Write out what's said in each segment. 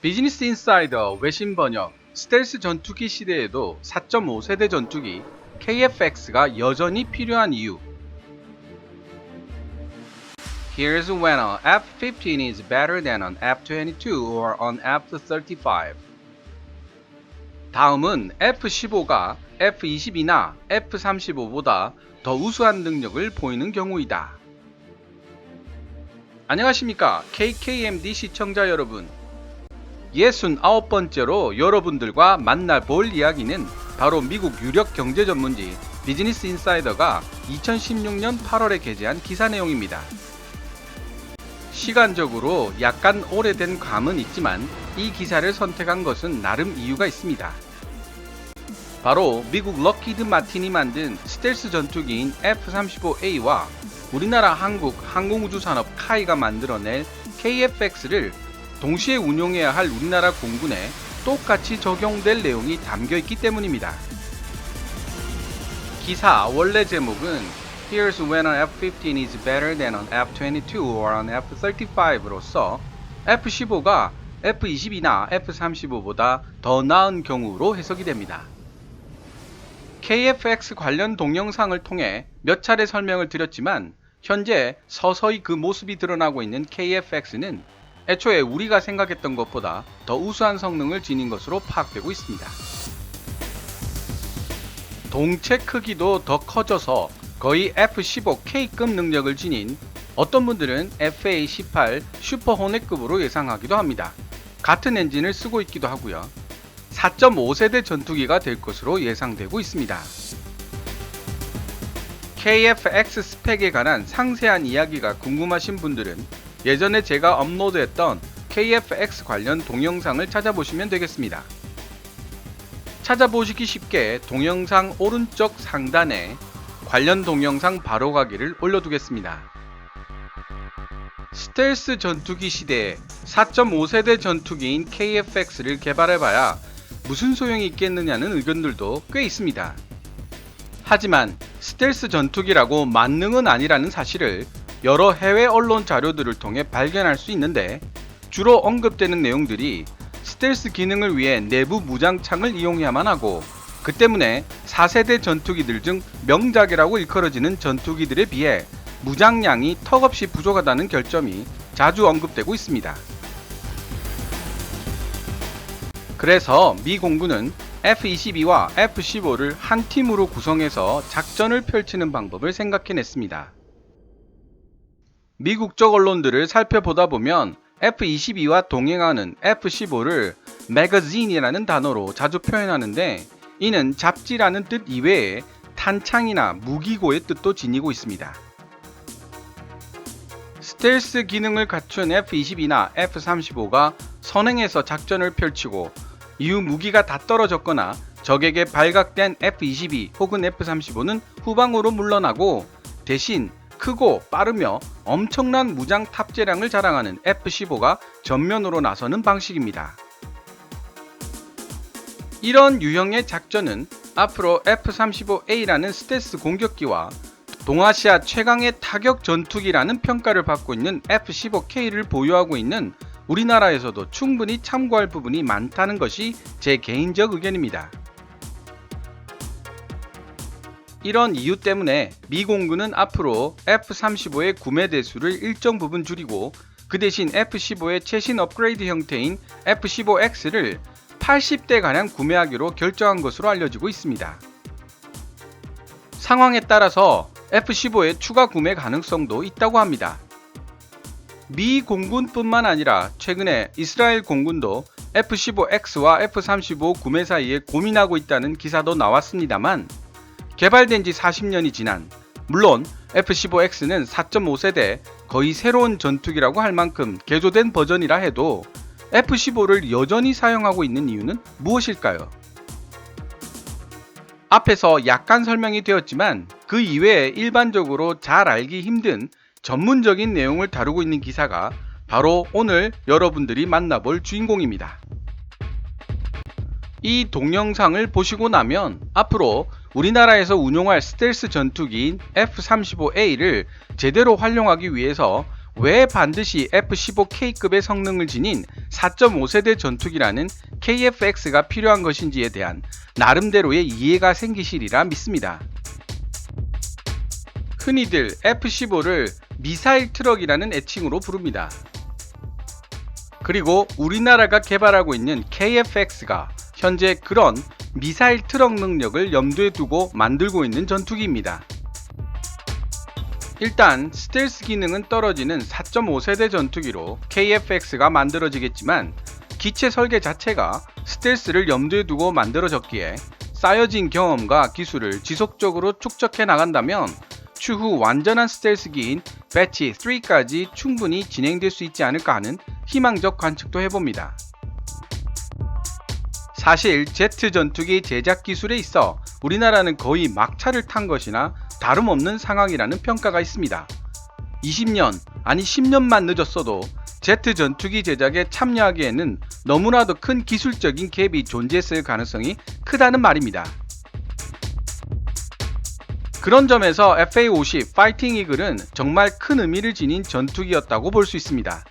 비즈니스 인사이더 외신 번역 스텔스 전투기 시대에도 4.5세대 전투기 KF-X가 여전히 필요한 이유. Here's when an F-15 is better than an F-22 or an F-35. 다음은 F-15가 F-22나 F-35보다 더 우수한 능력을 보이는 경우이다. 안녕하십니까 KKMD 시청자 여러분. 69번째로 여러분들과 만나볼 이야기는 바로 미국 유력 경제 전문지 비즈니스 인사이더가 2016년 8월에 게재한 기사 내용입니다. 시간적으로 약간 오래된 감은 있지만 이 기사를 선택한 것은 나름 이유가 있습니다. 바로 미국 럭히드 마틴이 만든 스텔스 전투기인 F-35A와 우리나라 한국 항공우주산업 카이가 만들어낼 KF-X를 동시에 운용해야 할 우리나라 공군에 똑같이 적용될 내용이 담겨있기 때문입니다. 기사 원래 제목은 Here's when an F-15 is better than an F-22 or an F-35로서 F-15가 F-22나 F-35보다 더 나은 경우로 해석이 됩니다. KF-X 관련 동영상을 통해 몇 차례 설명을 드렸지만 현재 서서히 그 모습이 드러나고 있는 KF-X는 애초에 우리가 생각했던 것보다 더 우수한 성능을 지닌 것으로 파악되고 있습니다. 동체 크기도 더 커져서 거의 F-15K급 능력을 지닌 어떤 분들은 FA-18 슈퍼 호넷급으로 예상하기도 합니다. 같은 엔진을 쓰고 있기도 하고요. 4.5세대 전투기가 될 것으로 예상되고 있습니다. KF-X 스펙에 관한 상세한 이야기가 궁금하신 분들은 예전에 제가 업로드했던 KF-X 관련 동영상을 찾아보시면 되겠습니다. 찾아보시기 쉽게 동영상 오른쪽 상단에 관련 동영상 바로 가기를 올려두겠습니다. 스텔스 전투기 시대에 4.5세대 전투기인 KF-X를 개발해봐야 무슨 소용이 있겠느냐는 의견들도 꽤 있습니다. 하지만 스텔스 전투기라고 만능은 아니라는 사실을 여러 해외 언론 자료들을 통해 발견할 수 있는데 주로 언급되는 내용들이 스텔스 기능을 위해 내부 무장창을 이용해야만 하고 그 때문에 4세대 전투기들 중 명작이라고 일컬어지는 전투기들에 비해 무장량이 턱없이 부족하다는 결점이 자주 언급되고 있습니다. 그래서 미 공군은 F-22와 F-15를 한 팀으로 구성해서 작전을 펼치는 방법을 생각해냈습니다. 미국적 언론들을 살펴보다 보면 F-22와 동행하는 F-15를 매거진이라는 단어로 자주 표현하는데 이는 잡지라는 뜻 이외에 탄창이나 무기고의 뜻도 지니고 있습니다. 스텔스 기능을 갖춘 F-22나 F-35가 선행해서 작전을 펼치고 이후 무기가 다 떨어졌거나 적에게 발각된 F-22 혹은 F-35는 후방으로 물러나고 대신 크고 빠르며 엄청난 무장 탑재량을 자랑하는 F-15가 전면으로 나서는 방식입니다. 이런 유형의 작전은 앞으로 F-35A라는 스텔스 공격기와 동아시아 최강의 타격 전투기라는 평가를 받고 있는 F-15K를 보유하고 있는 우리나라에서도 충분히 참고할 부분이 많다는 것이 제 개인적 의견입니다. 이런 이유 때문에 미 공군은 앞으로 F-35의 구매 대수를 일정 부분 줄이고 그 대신 F-15의 최신 업그레이드 형태인 F-15X를 80대가량 구매하기로 결정한 것으로 알려지고 있습니다. 상황에 따라서 F-15의 추가 구매 가능성도 있다고 합니다. 미 공군뿐만 아니라 최근에 이스라엘 공군도 F-15X와 F-35 구매 사이에 고민하고 있다는 기사도 나왔습니다만 개발된 지 40년이 지난 물론 F-15X는 4.5세대 거의 새로운 전투기라고 할 만큼 개조된 버전이라 해도 F-15를 여전히 사용하고 있는 이유는 무엇일까요? 앞에서 약간 설명이 되었지만 그 이외에 일반적으로 잘 알기 힘든 전문적인 내용을 다루고 있는 기사가 바로 오늘 여러분들이 만나볼 주인공입니다. 이 동영상을 보시고 나면 앞으로 우리나라에서 운용할 스텔스 전투기인 F-35A를 제대로 활용하기 위해서 왜 반드시 F-15K급의 성능을 지닌 4.5세대 전투기라는 KF-X가 필요한 것인지에 대한 나름대로의 이해가 생기시리라 믿습니다. 흔히들 F-15를 미사일 트럭이라는 애칭으로 부릅니다. 그리고 우리나라가 개발하고 있는 KF-X가 현재 그런 미사일 트럭 능력을 염두에 두고 만들고 있는 전투기입니다. 일단 스텔스 기능은 떨어지는 4.5세대 전투기로 KF-X가 만들어지겠지만 기체 설계 자체가 스텔스를 염두에 두고 만들어졌기에 쌓여진 경험과 기술을 지속적으로 축적해 나간다면 추후 완전한 스텔스기인 배치 3까지 충분히 진행될 수 있지 않을까 하는 희망적 관측도 해봅니다. 사실 제트 전투기 제작 기술에 있어 우리나라는 거의 막차를 탄 것이나 다름없는 상황이라는 평가가 있습니다. 20년 아니 10년만 늦었어도 제트 전투기 제작에 참여하기에는 너무나도 큰 기술적인 갭이 존재했을 가능성이 크다는 말입니다. 그런 점에서 FA-50 파이팅 이글은 정말 큰 의미를 지닌 전투기였다고 볼 수 있습니다.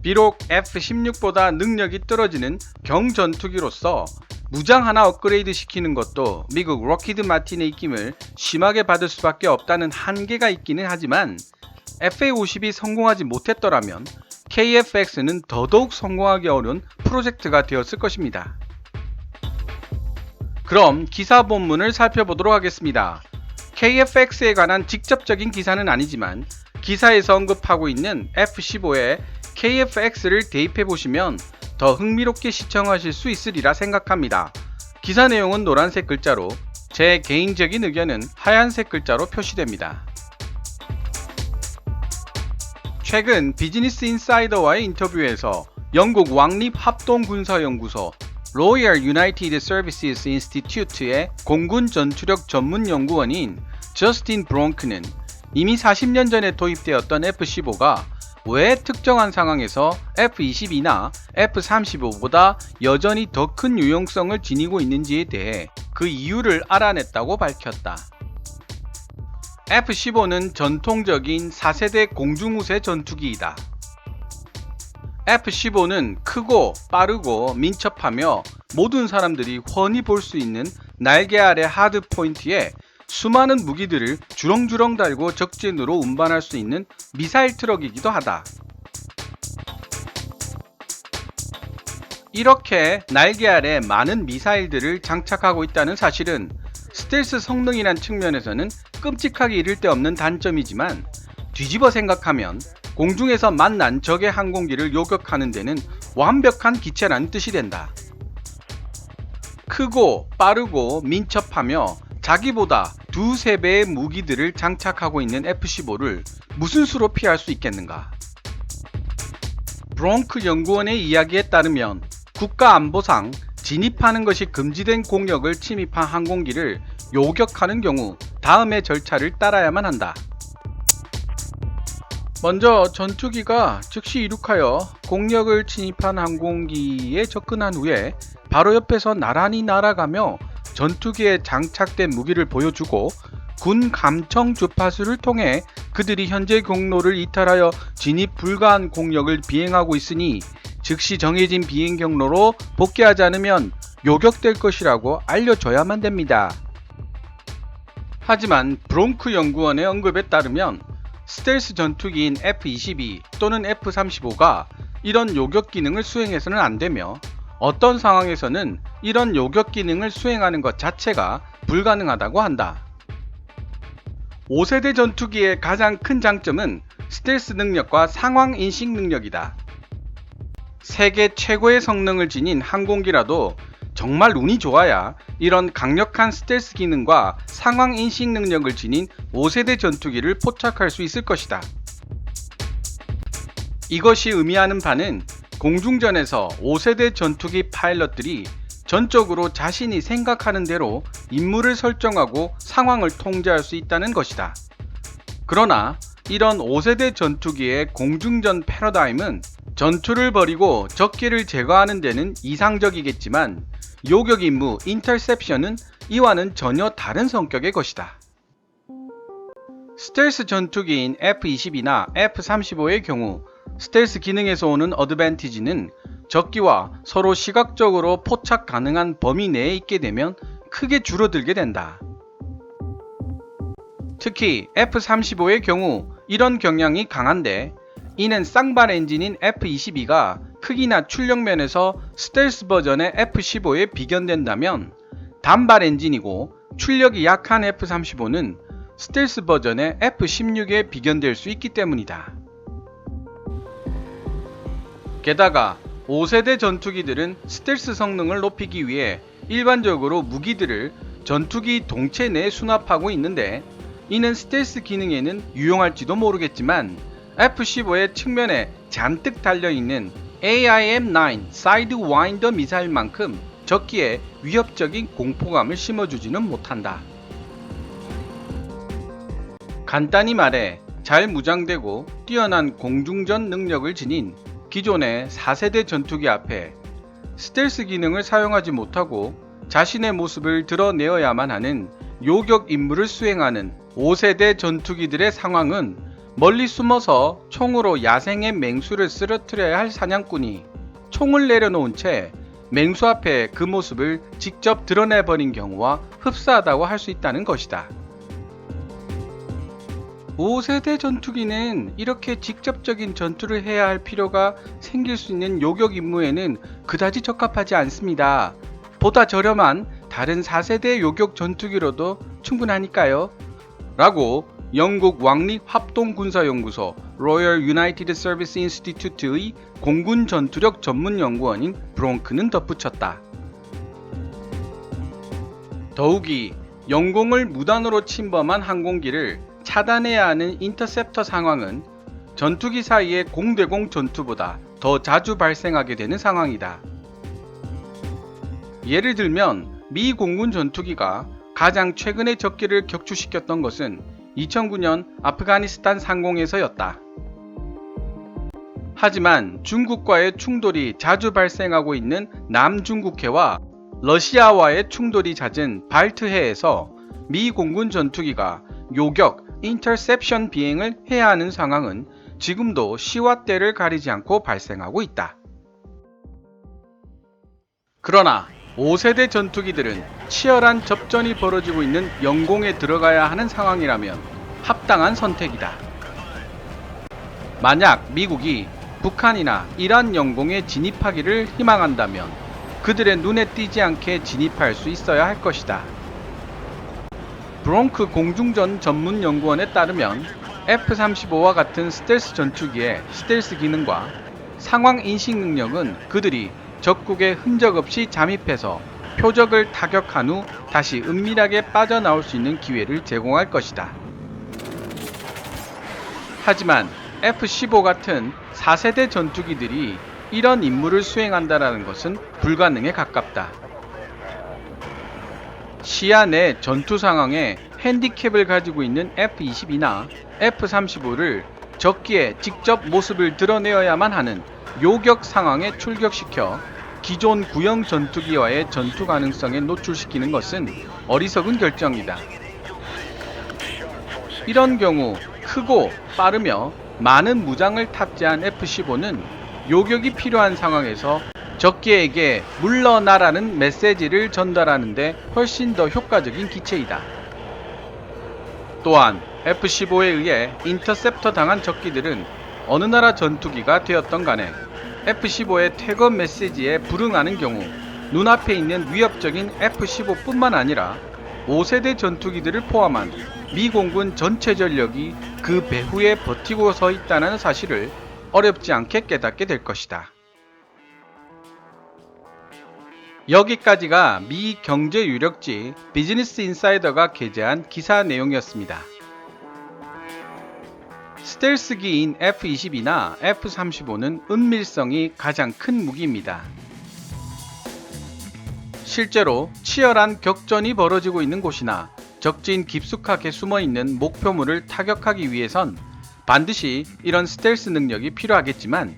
비록 F-16보다 능력이 떨어지는 경전투기로서 무장 하나 업그레이드 시키는 것도 미국 록히드 마틴의 입김을 심하게 받을 수밖에 없다는 한계가 있기는 하지만 FA-50이 성공하지 못했더라면 KF-X는 더더욱 성공하기 어려운 프로젝트가 되었을 것입니다. 그럼 기사 본문을 살펴보도록 하겠습니다. KF-X에 관한 직접적인 기사는 아니지만 기사에서 언급하고 있는 F-15에 KF-X를 대입해 보시면 더 흥미롭게 시청하실 수 있으리라 생각합니다. 기사 내용은 노란색 글자로, 제 개인적인 의견은 하얀색 글자로 표시됩니다. 최근 비즈니스 인사이더와의 인터뷰에서 영국 왕립합동군사연구소 로열 유나이티드 서비스 인스티튜트의 공군 전투력 전문 연구원인 저스틴 브롱크는 이미 40년 전에 도입되었던 F-15가 왜 특정한 상황에서 F-22나 F-35보다 여전히 더 큰 유용성을 지니고 있는지에 대해 그 이유를 알아냈다고 밝혔다. F-15는 전통적인 4세대 공중우세 전투기이다. F-15는 크고 빠르고 민첩하며 모든 사람들이 훤히 볼 수 있는 날개 아래 하드 포인트에 수많은 무기들을 주렁주렁 달고 적진으로 운반할 수 있는 미사일 트럭이기도 하다. 이렇게 날개 아래 많은 미사일들을 장착하고 있다는 사실은 스텔스 성능이란 측면에서는 끔찍하게 이를 데 없는 단점이지만 뒤집어 생각하면 공중에서 만난 적의 항공기를 요격하는 데는 완벽한 기체라는 뜻이 된다. 크고 빠르고 민첩하며 자기보다 두세 배의 무기들을 장착하고 있는 F-15를 무슨 수로 피할 수 있겠는가? 브롱크 연구원의 이야기에 따르면 국가안보상 진입하는 것이 금지된 공역을 침입한 항공기를 요격하는 경우 다음의 절차를 따라야만 한다. 먼저 전투기가 즉시 이륙하여 공역을 침입한 항공기에 접근한 후에 바로 옆에서 나란히 날아가며 전투기에 장착된 무기를 보여주고 군 감청 주파수를 통해 그들이 현재 경로를 이탈하여 진입 불가한 공역을 비행하고 있으니 즉시 정해진 비행 경로로 복귀하지 않으면 요격될 것이라고 알려줘야만 됩니다. 하지만 브롱크 연구원의 언급에 따르면 스텔스 전투기인 F-22 또는 F-35가 이런 요격 기능을 수행해서는 안되며 어떤 상황에서는 이런 요격 기능을 수행하는 것 자체가 불가능하다고 한다. 5세대 전투기의 가장 큰 장점은 스텔스 능력과 상황 인식 능력이다. 세계 최고의 성능을 지닌 항공기라도 정말 운이 좋아야 이런 강력한 스텔스 기능과 상황 인식 능력을 지닌 5세대 전투기를 포착할 수 있을 것이다. 이것이 의미하는 바는 공중전에서 5세대 전투기 파일럿들이 전적으로 자신이 생각하는 대로 임무를 설정하고 상황을 통제할 수 있다는 것이다. 그러나 이런 5세대 전투기의 공중전 패러다임은 전투를 벌이고 적기를 제거하는 데는 이상적이겠지만 요격 임무 인터셉션은 이와는 전혀 다른 성격의 것이다. 스텔스 전투기인 F-22나 F-35의 경우 스텔스 기능에서 오는 어드밴티지는 적기와 서로 시각적으로 포착 가능한 범위 내에 있게 되면 크게 줄어들게 된다. 특히 F-35의 경우 이런 경향이 강한데, 이는 쌍발 엔진인 F-22가 크기나 출력 면에서 스텔스 버전의 F-15에 비견된다면 단발 엔진이고 출력이 약한 F-35는 스텔스 버전의 F-16에 비견될 수 있기 때문이다. 게다가 5세대 전투기들은 스텔스 성능을 높이기 위해 일반적으로 무기들을 전투기 동체 내에 수납하고 있는데, 이는 스텔스 기능에는 유용할지도 모르겠지만 F-15의 측면에 잔뜩 달려있는 AIM-9 사이드와인더 미사일만큼 적기에 위협적인 공포감을 심어주지는 못한다. 간단히 말해 잘 무장되고 뛰어난 공중전 능력을 지닌 기존의 4세대 전투기 앞에 스텔스 기능을 사용하지 못하고 자신의 모습을 드러내어야만 하는 요격 임무를 수행하는 5세대 전투기들의 상황은 멀리 숨어서 총으로 야생의 맹수를 쓰러뜨려야 할 사냥꾼이 총을 내려놓은 채 맹수 앞에 그 모습을 직접 드러내버린 경우와 흡사하다고 할 수 있다는 것이다. 5세대 전투기는 이렇게 직접적인 전투를 해야 할 필요가 생길 수 있는 요격 임무에는 그다지 적합하지 않습니다. 보다 저렴한 다른 4세대 요격 전투기로도 충분하니까요. 라고 영국 왕립합동군사연구소 Royal United Service Institute의 공군 전투력 전문 연구원인 브롱크는 덧붙였다. 더욱이 영공을 무단으로 침범한 항공기를 차단해야 하는 인터셉터 상황은 전투기 사이의 공대공 전투보다 더 자주 발생하게 되는 상황이다. 예를 들면 미 공군 전투기가 가장 최근에 적기를 격추시켰던 것은 2009년 아프가니스탄 상공에서였다. 하지만 중국과의 충돌이 자주 발생하고 있는 남중국해와 러시아와의 충돌이 잦은 발트해에서 미 공군 전투기가 요격, 인터셉션 비행을 해야 하는 상황은 지금도 시와 때를 가리지 않고 발생하고 있다. 그러나 5세대 전투기들은 치열한 접전이 벌어지고 있는 영공에 들어가야 하는 상황이라면 합당한 선택이다. 만약 미국이 북한이나 이란 영공에 진입하기를 희망한다면 그들의 눈에 띄지 않게 진입할 수 있어야 할 것이다. 브롱크 공중전 전문 연구원에 따르면 F-35와 같은 스텔스 전투기의 스텔스 기능과 상황 인식 능력은 그들이 적국에 흔적 없이 잠입해서 표적을 타격한 후 다시 은밀하게 빠져나올 수 있는 기회를 제공할 것이다. 하지만 F-15 같은 4세대 전투기들이 이런 임무를 수행한다는 것은 불가능에 가깝다. 시야 내 전투 상황에 핸디캡을 가지고 있는 F-22나 F-35를 적기에 직접 모습을 드러내어야만 하는 요격 상황에 출격시켜 기존 구형 전투기와의 전투 가능성에 노출시키는 것은 어리석은 결정이다. 이런 경우 크고 빠르며 많은 무장을 탑재한 F-15는 요격이 필요한 상황에서 적기에게 물러나라는 메시지를 전달하는 데 훨씬 더 효과적인 기체이다. 또한 F-15에 의해 인터셉터 당한 적기들은 어느 나라 전투기가 되었던 간에 F-15의 퇴거 메시지에 불응하는 경우 눈앞에 있는 위협적인 F-15 뿐만 아니라 5세대 전투기들을 포함한 미 공군 전체 전력이 그 배후에 버티고 서 있다는 사실을 어렵지 않게 깨닫게 될 것이다. 여기까지가 미 경제 유력지 비즈니스 인사이더가 게재한 기사 내용이었습니다. 스텔스기인 F-22나 F-35는 은밀성이 가장 큰 무기입니다. 실제로 치열한 격전이 벌어지고 있는 곳이나 적진 깊숙하게 숨어있는 목표물을 타격하기 위해선 반드시 이런 스텔스 능력이 필요하겠지만,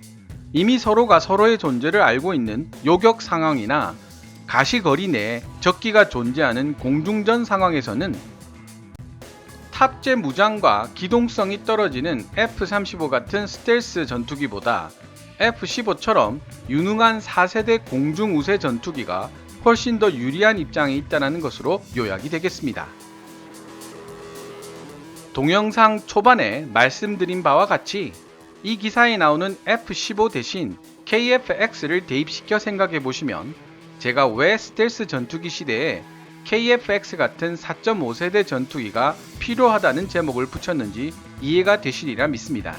이미 서로가 서로의 존재를 알고 있는 요격 상황이나 가시거리 내에 적기가 존재하는 공중전 상황에서는 탑재 무장과 기동성이 떨어지는 F-35 같은 스텔스 전투기보다 F-15처럼 유능한 4세대 공중우세 전투기가 훨씬 더 유리한 입장에 있다는 것으로 요약이 되겠습니다. 동영상 초반에 말씀드린 바와 같이 이 기사에 나오는 F-15 대신 KF-X를 대입시켜 생각해 보시면 제가 왜 스텔스 전투기 시대에 KF-X 같은 4.5세대 전투기가 필요하다는 제목을 붙였는지 이해가 되시리라 믿습니다.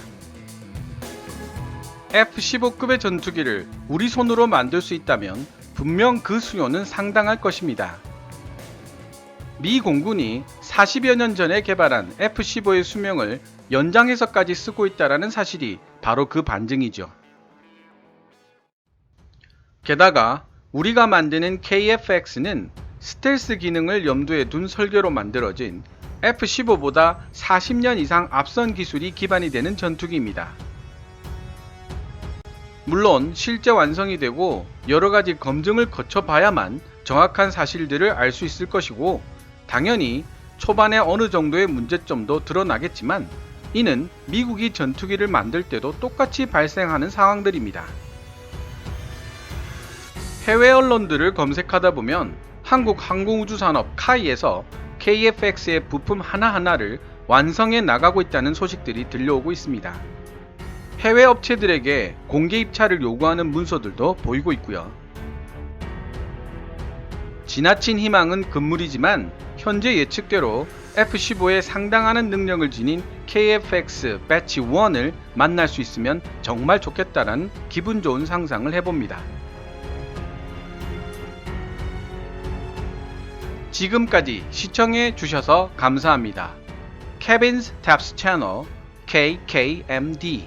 F-15급의 전투기를 우리 손으로 만들 수 있다면 분명 그 수요는 상당할 것입니다. 미 공군이 40여 년 전에 개발한 F-15의 수명을 연장해서까지 쓰고 있다는 사실이 바로 그 반증이죠. 게다가 우리가 만드는 KF-X는 스텔스 기능을 염두에 둔 설계로 만들어진 F-15보다 40년 이상 앞선 기술이 기반이 되는 전투기입니다. 물론 실제 완성이 되고 여러가지 검증을 거쳐봐야만 정확한 사실들을 알 수 있을 것이고 당연히 초반에 어느 정도의 문제점도 드러나겠지만 이는 미국이 전투기를 만들 때도 똑같이 발생하는 상황들입니다. 해외 언론들을 검색하다 보면 한국 항공우주산업 카이에서 KF-X의 부품 하나하나를 완성해 나가고 있다는 소식들이 들려오고 있습니다. 해외 업체들에게 공개 입찰을 요구하는 문서들도 보이고 있고요. 지나친 희망은 금물이지만 현재 예측대로 F-15에 상당하는 능력을 지닌 KF-X 배치 1을 만날 수 있으면 정말 좋겠다라는 기분 좋은 상상을 해봅니다. 지금까지 시청해 주셔서 감사합니다. Kevin's Taps 채널 KKMD